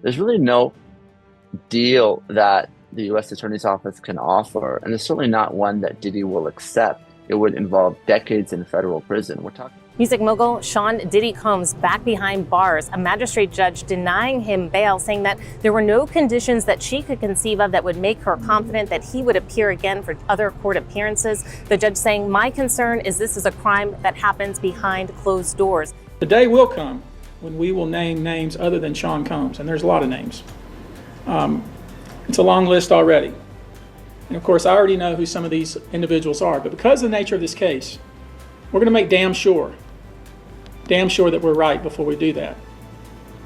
There's really no deal that the U.S. Attorney's Office can offer, and it's certainly not one that Diddy will accept. It would involve decades in federal prison. We're talking. Music mogul Sean Diddy Combs back behind bars, a magistrate judge denying him bail, saying that there were no conditions that she could conceive of that would make her confident that he would appear again for other court appearances. The judge saying, "My concern is this is a crime that happens behind closed doors." The day will come when we will name names other than Sean Combs, and there's a lot of names. It's a long list already. And of course, I already know who some of these individuals are, but because of the nature of this case, we're gonna make damn sure that we're right before we do that.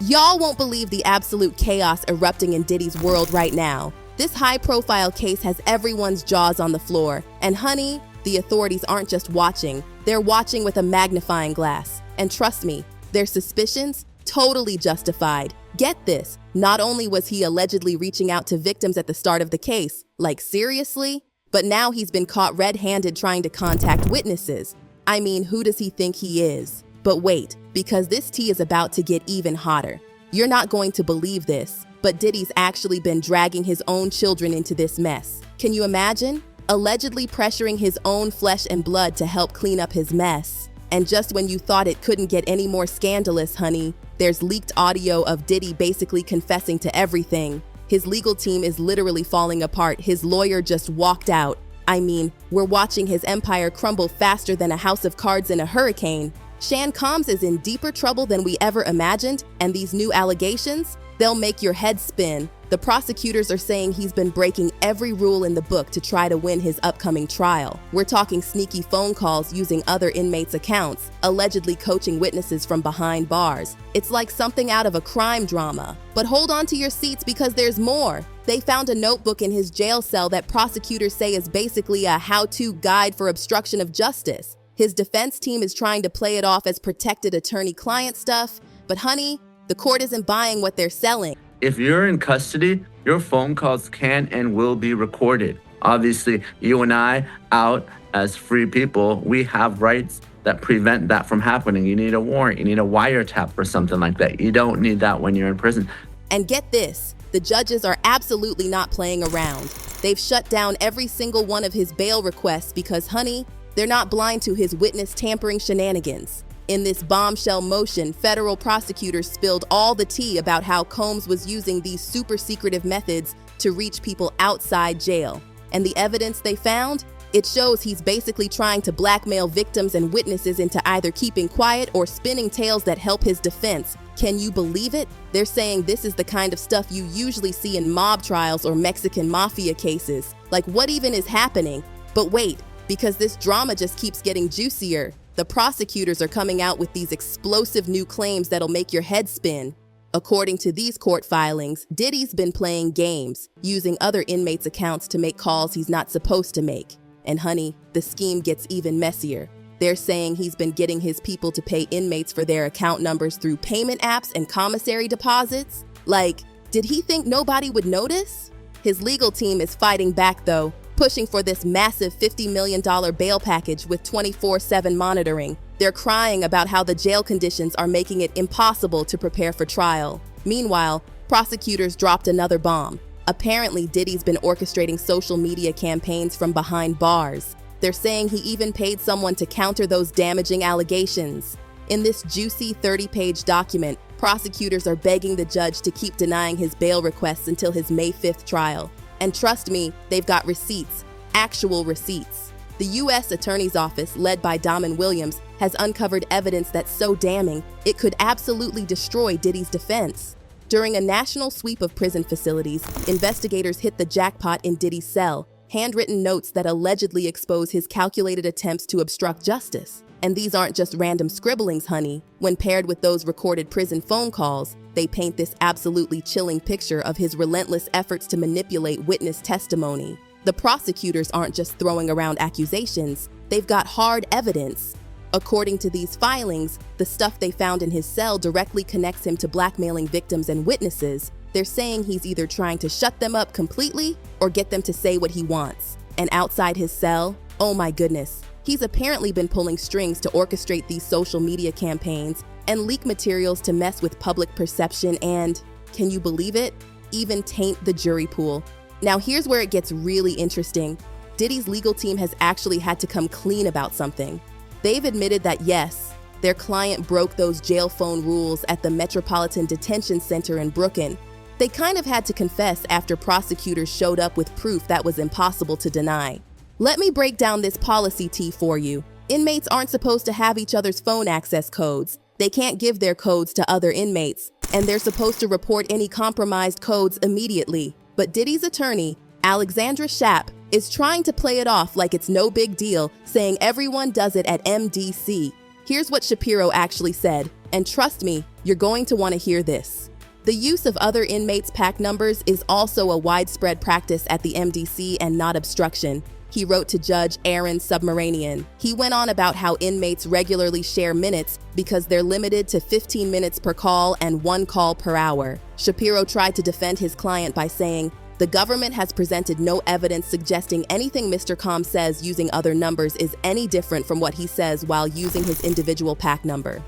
Y'all won't believe the absolute chaos erupting in Diddy's world right now. This high-profile case has everyone's jaws on the floor. And honey, the authorities aren't just watching, they're watching with a magnifying glass. And trust me, their suspicions, totally justified. Get this, not only was he allegedly reaching out to victims at the start of the case, like seriously, but now he's been caught red-handed trying to contact witnesses. I mean, who does he think he is? But wait, because this tea is about to get even hotter. You're not going to believe this, but Diddy's actually been dragging his own children into this mess. Can you imagine? Allegedly pressuring his own flesh and blood to help clean up his mess. And just when you thought it couldn't get any more scandalous, honey, there's leaked audio of Diddy basically confessing to everything. His legal team is literally falling apart. His lawyer just walked out. I mean, we're watching his empire crumble faster than a house of cards in a hurricane. Sean Combs is in deeper trouble than we ever imagined, and these new allegations, they'll make your head spin. The prosecutors are saying he's been breaking every rule in the book to try to win his upcoming trial. We're talking sneaky phone calls using other inmates' accounts, allegedly coaching witnesses from behind bars. It's like something out of a crime drama. But hold on to your seats because there's more. They found a notebook in his jail cell that prosecutors say is basically a how-to guide for obstruction of justice. His defense team is trying to play it off as protected attorney-client stuff, but honey, the court isn't buying what they're selling. If you're in custody, your phone calls can and will be recorded. Obviously, you and I, out as free people, we have rights that prevent that from happening. You need a warrant, you need a wiretap or something like that. You don't need that when you're in prison. And get this, the judges are absolutely not playing around. They've shut down every single one of his bail requests because, honey, they're not blind to his witness tampering shenanigans. In this bombshell motion, federal prosecutors spilled all the tea about how Combs was using these super secretive methods to reach people outside jail. And the evidence they found? It shows he's basically trying to blackmail victims and witnesses into either keeping quiet or spinning tales that help his defense. Can you believe it? They're saying this is the kind of stuff you usually see in mob trials or Mexican mafia cases. Like, what even is happening? But wait, because this drama just keeps getting juicier. The prosecutors are coming out with these explosive new claims that'll make your head spin. According to these court filings, Diddy's been playing games, using other inmates' accounts to make calls he's not supposed to make. And honey, the scheme gets even messier. They're saying he's been getting his people to pay inmates for their account numbers through payment apps and commissary deposits. Like, did he think nobody would notice? His legal team is fighting back though, pushing for this massive $50 million bail package with 24/7 monitoring. They're crying about how the jail conditions are making it impossible to prepare for trial. Meanwhile, prosecutors dropped another bomb. Apparently, Diddy's been orchestrating social media campaigns from behind bars. They're saying he even paid someone to counter those damaging allegations. In this juicy 30-page document, prosecutors are begging the judge to keep denying his bail requests until his May 5th trial. And trust me, they've got receipts, actual receipts. The U.S. Attorney's Office, led by Damon Williams, has uncovered evidence that's so damning, it could absolutely destroy Diddy's defense. During a national sweep of prison facilities, investigators hit the jackpot in Diddy's cell, handwritten notes that allegedly expose his calculated attempts to obstruct justice. And these aren't just random scribblings, honey. When paired with those recorded prison phone calls, they paint this absolutely chilling picture of his relentless efforts to manipulate witness testimony. The prosecutors aren't just throwing around accusations, they've got hard evidence. According to these filings, the stuff they found in his cell directly connects him to blackmailing victims and witnesses. They're saying he's either trying to shut them up completely or get them to say what he wants. And outside his cell, oh my goodness, he's apparently been pulling strings to orchestrate these social media campaigns and leak materials to mess with public perception and, can you believe it? Even taint the jury pool. Now here's where it gets really interesting. Diddy's legal team has actually had to come clean about something. They've admitted that yes, their client broke those jail phone rules at the Metropolitan Detention Center in Brooklyn. They kind of had to confess after prosecutors showed up with proof that was impossible to deny. Let me break down this policy T for you. Inmates aren't supposed to have each other's phone access codes. They can't give their codes to other inmates, and they're supposed to report any compromised codes immediately. But Diddy's attorney, Alexandra Schapp, is trying to play it off like it's no big deal, saying everyone does it at MDC. Here's what Shapiro actually said, and trust me, you're going to want to hear this. The use of other inmates' PAC numbers is also a widespread practice at the MDC and not obstruction, he wrote to Judge Aaron Submaranian. He went on about how inmates regularly share minutes because they're limited to 15 minutes per call and 1 call per hour. Shapiro tried to defend his client by saying, the government has presented no evidence suggesting anything Mr. Combs says using other numbers is any different from what he says while using his individual PAC number.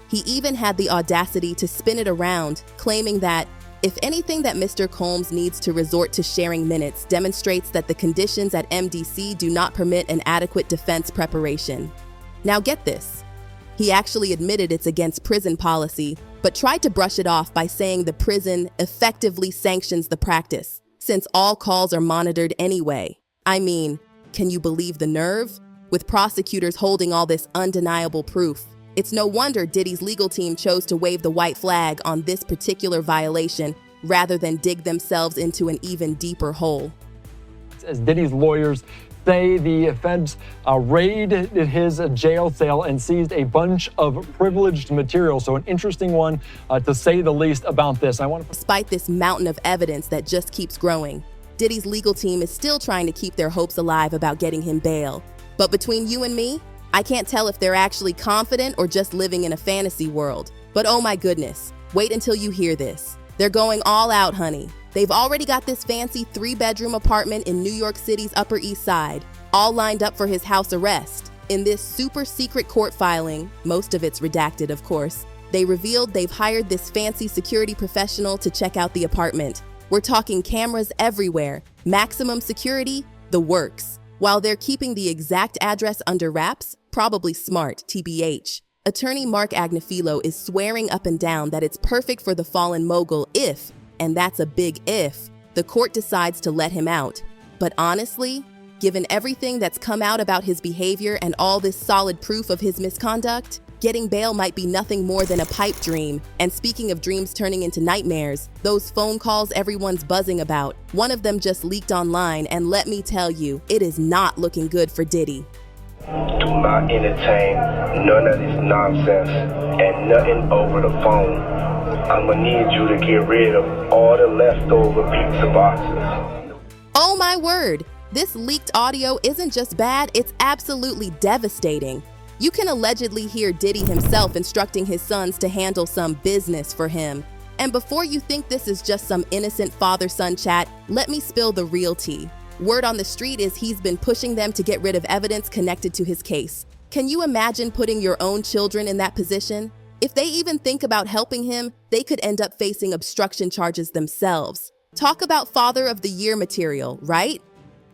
He even had the audacity to spin it around, claiming that, if anything, that Mr. Combs needs to resort to sharing minutes demonstrates that the conditions at MDC do not permit an adequate defense preparation. Now get this. He actually admitted it's against prison policy, but tried to brush it off by saying the prison effectively sanctions the practice, since all calls are monitored anyway. I mean, can you believe the nerve? With prosecutors holding all this undeniable proof, it's no wonder Diddy's legal team chose to wave the white flag on this particular violation rather than dig themselves into an even deeper hole. As Diddy's lawyers say, the feds raided his jail cell and seized a bunch of privileged material. So an interesting one, to say the least, about this. Despite this mountain of evidence that just keeps growing, Diddy's legal team is still trying to keep their hopes alive about getting him bail. But between you and me, I can't tell if they're actually confident or just living in a fantasy world. But oh my goodness, wait until you hear this. They're going all out, honey. They've already got this fancy 3-bedroom apartment in New York City's Upper East Side, all lined up for his house arrest. In this super secret court filing, most of it's redacted of course, they revealed they've hired this fancy security professional to check out the apartment. We're talking cameras everywhere, maximum security, the works. While they're keeping the exact address under wraps, probably smart, TBH. Attorney Mark Agnifilo is swearing up and down that it's perfect for the fallen mogul if, and that's a big if, the court decides to let him out. But honestly, given everything that's come out about his behavior and all this solid proof of his misconduct, getting bail might be nothing more than a pipe dream. And speaking of dreams turning into nightmares, those phone calls everyone's buzzing about, one of them just leaked online, and let me tell you, it is not looking good for Diddy. Do not entertain none of this nonsense and nothing over the phone. I'm gonna need you to get rid of all the leftover pizza boxes. Oh my word! This leaked audio isn't just bad, it's absolutely devastating. You can allegedly hear Diddy himself instructing his sons to handle some business for him. And before you think this is just some innocent father-son chat, let me spill the real tea. Word on the street is he's been pushing them to get rid of evidence connected to his case. Can you imagine putting your own children in that position? If they even think about helping him, they could end up facing obstruction charges themselves. Talk about Father of the Year material, right?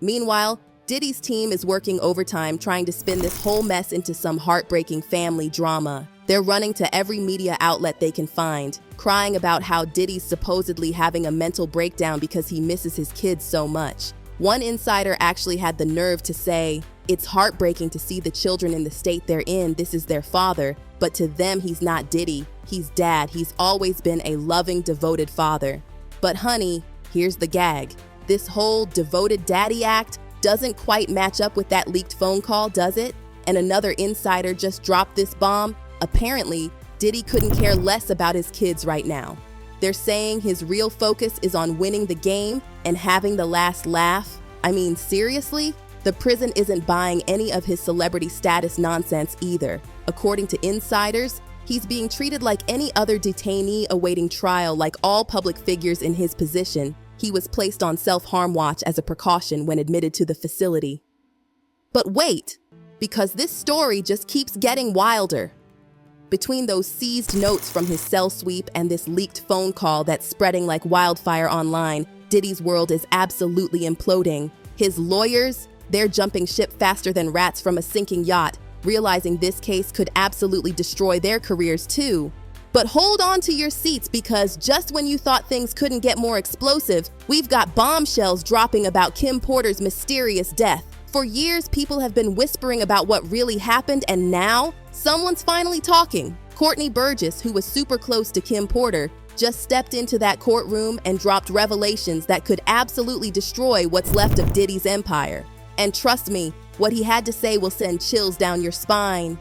Meanwhile, Diddy's team is working overtime trying to spin this whole mess into some heartbreaking family drama. They're running to every media outlet they can find, crying about how Diddy's supposedly having a mental breakdown because he misses his kids so much. One insider actually had the nerve to say, "It's heartbreaking to see the children in the state they're in. This is their father, but to them he's not Diddy. He's dad. He's always been a loving, devoted father." But honey, here's the gag. This whole devoted daddy act doesn't quite match up with that leaked phone call, does it? And another insider just dropped this bomb. Apparently, Diddy couldn't care less about his kids right now. They're saying his real focus is on winning the game and having the last laugh. I mean, seriously? The prison isn't buying any of his celebrity status nonsense either. According to insiders, he's being treated like any other detainee awaiting trial. Like all public figures in his position, he was placed on self-harm watch as a precaution when admitted to the facility. But wait, because this story just keeps getting wilder. Between those seized notes from his cell sweep and this leaked phone call that's spreading like wildfire online, Diddy's world is absolutely imploding. His lawyers, they're jumping ship faster than rats from a sinking yacht, realizing this case could absolutely destroy their careers too. But hold on to your seats, because just when you thought things couldn't get more explosive, we've got bombshells dropping about Kim Porter's mysterious death. For years, people have been whispering about what really happened, and now someone's finally talking. Courtney Burgess, who was super close to Kim Porter, just stepped into that courtroom and dropped revelations that could absolutely destroy what's left of Diddy's empire. And trust me, what he had to say will send chills down your spine.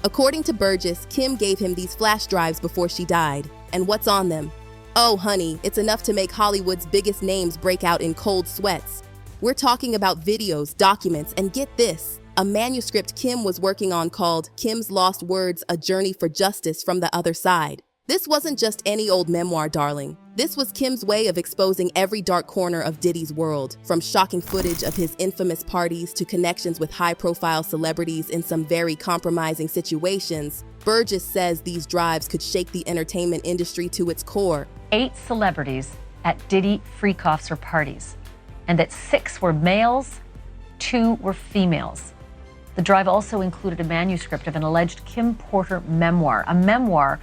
According to Burgess, Kim gave him these flash drives before she died. And what's on them? Oh, honey, it's enough to make Hollywood's biggest names break out in cold sweats. We're talking about videos, documents, and get this, a manuscript Kim was working on called Kim's Lost Words: A Journey for Justice from the Other Side. This wasn't just any old memoir, darling. This was Kim's way of exposing every dark corner of Diddy's world, from shocking footage of his infamous parties to connections with high-profile celebrities in some very compromising situations. Burgess says these drives could shake the entertainment industry to its core. 8 celebrities at Diddy freak-offs or parties, and that 6 were males, 2 were females. The drive also included a manuscript of an alleged Kim Porter memoir, a memoir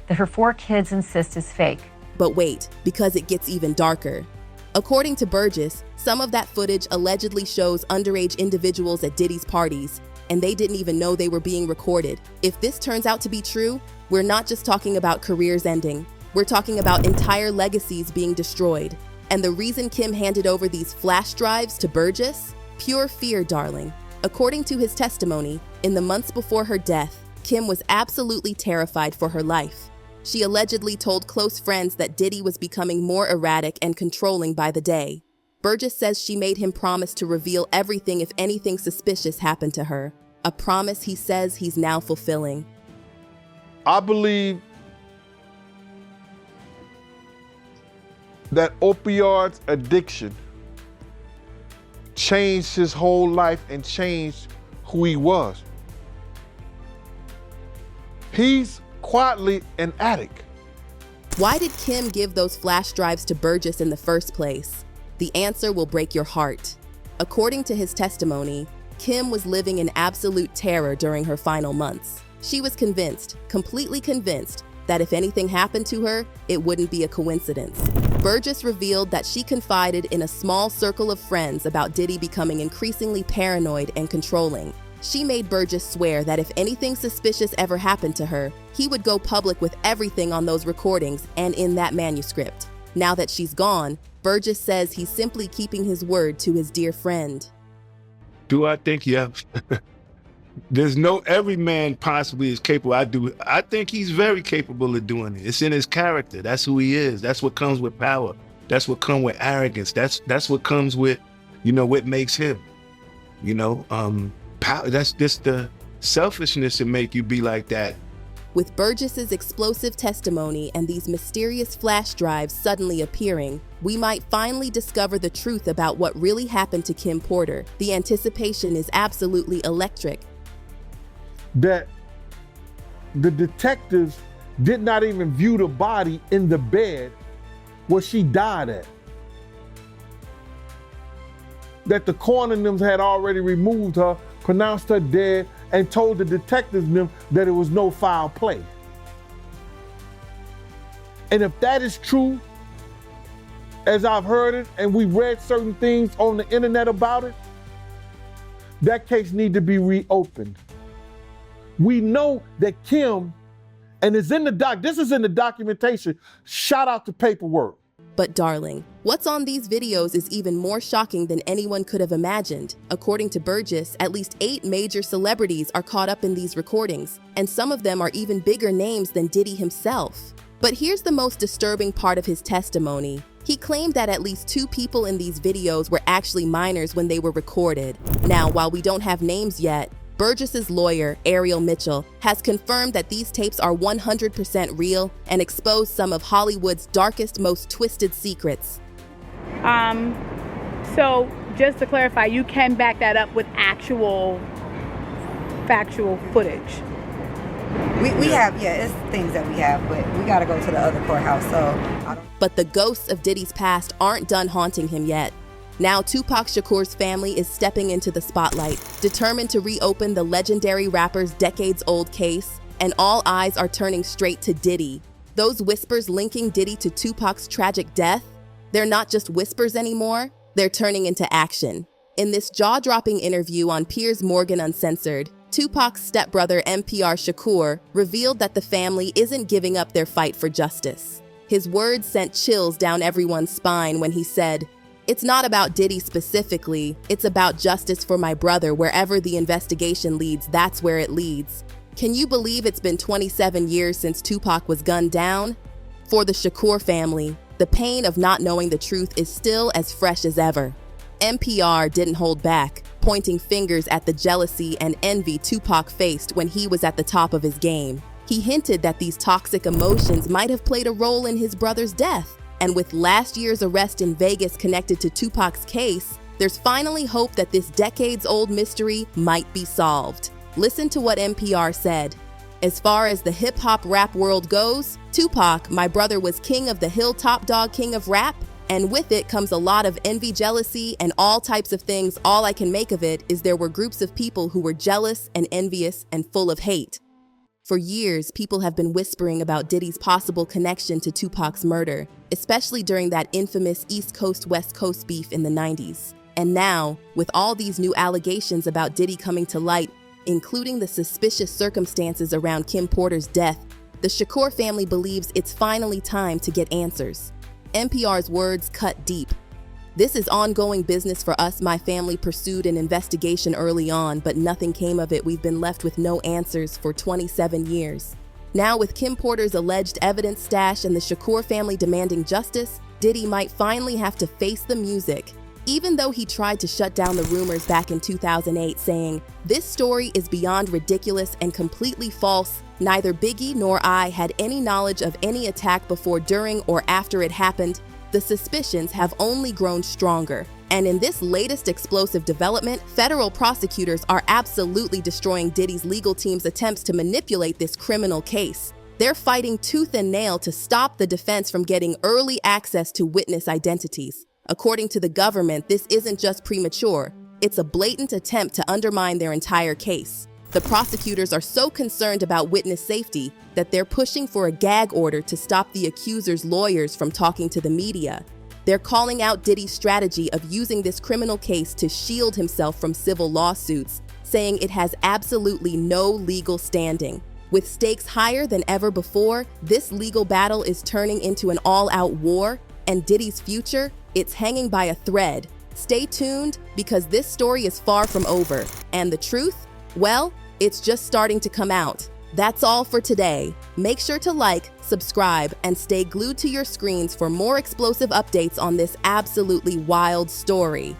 that her 4 kids insist is fake. But wait, because it gets even darker. According to Burgess, some of that footage allegedly shows underage individuals at Diddy's parties, and they didn't even know they were being recorded. If this turns out to be true, we're not just talking about careers ending. We're talking about entire legacies being destroyed. And the reason Kim handed over these flash drives to Burgess? Pure fear, darling. According to his testimony, in the months before her death, Kim was absolutely terrified for her life. She allegedly told close friends that Diddy was becoming more erratic and controlling by the day. Burgess says she made him promise to reveal everything if anything suspicious happened to her, a promise he says he's now fulfilling. I believe that opioids addiction changed his whole life and changed who he was. He's quietly an addict. Why did Kim give those flash drives to Burgess in the first place? The answer will break your heart. According to his testimony, Kim was living in absolute terror during her final months. She was convinced, completely convinced, that if anything happened to her, it wouldn't be a coincidence. Burgess revealed that she confided in a small circle of friends about Diddy becoming increasingly paranoid and controlling. She made Burgess swear that if anything suspicious ever happened to her, he would go public with everything on those recordings and in that manuscript. Now that she's gone, Burgess says he's simply keeping his word to his dear friend. Do I think every man possibly is capable. I think he's very capable of doing it. It's in his character. That's who he is. That's what comes with power. That's what comes with arrogance. That's what comes with, what makes him, power. That's just the selfishness that make you be like that. With Burgess's explosive testimony and these mysterious flash drives suddenly appearing, we might finally discover the truth about what really happened to Kim Porter. The anticipation is absolutely electric. That the detectives did not even view the body in the bed where she died at. That the coroner had already removed her, pronounced her dead, and told the detectives that it was no foul play. And if that is true, as I've heard it, and we read certain things on the internet about it, that case needs to be reopened. We know that Kim, and it's in this is in the documentation, shout out to paperwork. But darling, what's on these videos is even more shocking than anyone could have imagined. According to Burgess, at least 8 major celebrities are caught up in these recordings, and some of them are even bigger names than Diddy himself. But here's the most disturbing part of his testimony. He claimed that at least 2 people in these videos were actually minors when they were recorded. Now, while we don't have names yet, Burgess's lawyer, Ariel Mitchell, has confirmed that these tapes are 100% real and expose some of Hollywood's darkest, most twisted secrets. So just to clarify, you can back that up with actual factual footage. We have, it's things that we have, but we got to go to the other courthouse, so I don't. But the ghosts of Diddy's past aren't done haunting him yet. Now Tupac Shakur's family is stepping into the spotlight, determined to reopen the legendary rapper's decades-old case, and all eyes are turning straight to Diddy. Those whispers linking Diddy to Tupac's tragic death, they're not just whispers anymore, they're turning into action. In this jaw-dropping interview on Piers Morgan Uncensored, Tupac's stepbrother NPR Shakur revealed that the family isn't giving up their fight for justice. His words sent chills down everyone's spine when he said, "It's not about Diddy specifically, it's about justice for my brother. Wherever the investigation leads, that's where it leads." Can you believe it's been 27 years since Tupac was gunned down? For the Shakur family, the pain of not knowing the truth is still as fresh as ever. NPR didn't hold back, pointing fingers at the jealousy and envy Tupac faced when he was at the top of his game. He hinted that these toxic emotions might have played a role in his brother's death. And with last year's arrest in Vegas connected to Tupac's case, there's finally hope that this decades-old mystery might be solved. Listen to what NPR said. "As far as the hip-hop rap world goes, Tupac, my brother, was king of the hill, top dog, king of rap. And with it comes a lot of envy, jealousy, and all types of things. All I can make of it is there were groups of people who were jealous and envious and full of hate." For years, people have been whispering about Diddy's possible connection to Tupac's murder, especially during that infamous East Coast-West Coast beef in the 90s. And now, with all these new allegations about Diddy coming to light, including the suspicious circumstances around Kim Porter's death, the Shakur family believes it's finally time to get answers. NPR's words cut deep. "This is ongoing business for us. My family pursued an investigation early on, but nothing came of it. We've been left with no answers for 27 years. Now, with Kim Porter's alleged evidence stash and the Shakur family demanding justice, Diddy might finally have to face the music." Even though he tried to shut down the rumors back in 2008, saying, "This story is beyond ridiculous and completely false. Neither Biggie nor I had any knowledge of any attack before, during, or after it happened," the suspicions have only grown stronger. And in this latest explosive development, federal prosecutors are absolutely destroying Diddy's legal team's attempts to manipulate this criminal case. They're fighting tooth and nail to stop the defense from getting early access to witness identities. According to the government, this isn't just premature, it's a blatant attempt to undermine their entire case. The prosecutors are so concerned about witness safety that they're pushing for a gag order to stop the accuser's lawyers from talking to the media. They're calling out Diddy's strategy of using this criminal case to shield himself from civil lawsuits, saying it has absolutely no legal standing. With stakes higher than ever before, this legal battle is turning into an all-out war, and Diddy's future, it's hanging by a thread. Stay tuned, because this story is far from over, and the truth, well, it's just starting to come out. That's all for today. Make sure to like, subscribe, and stay glued to your screens for more explosive updates on this absolutely wild story.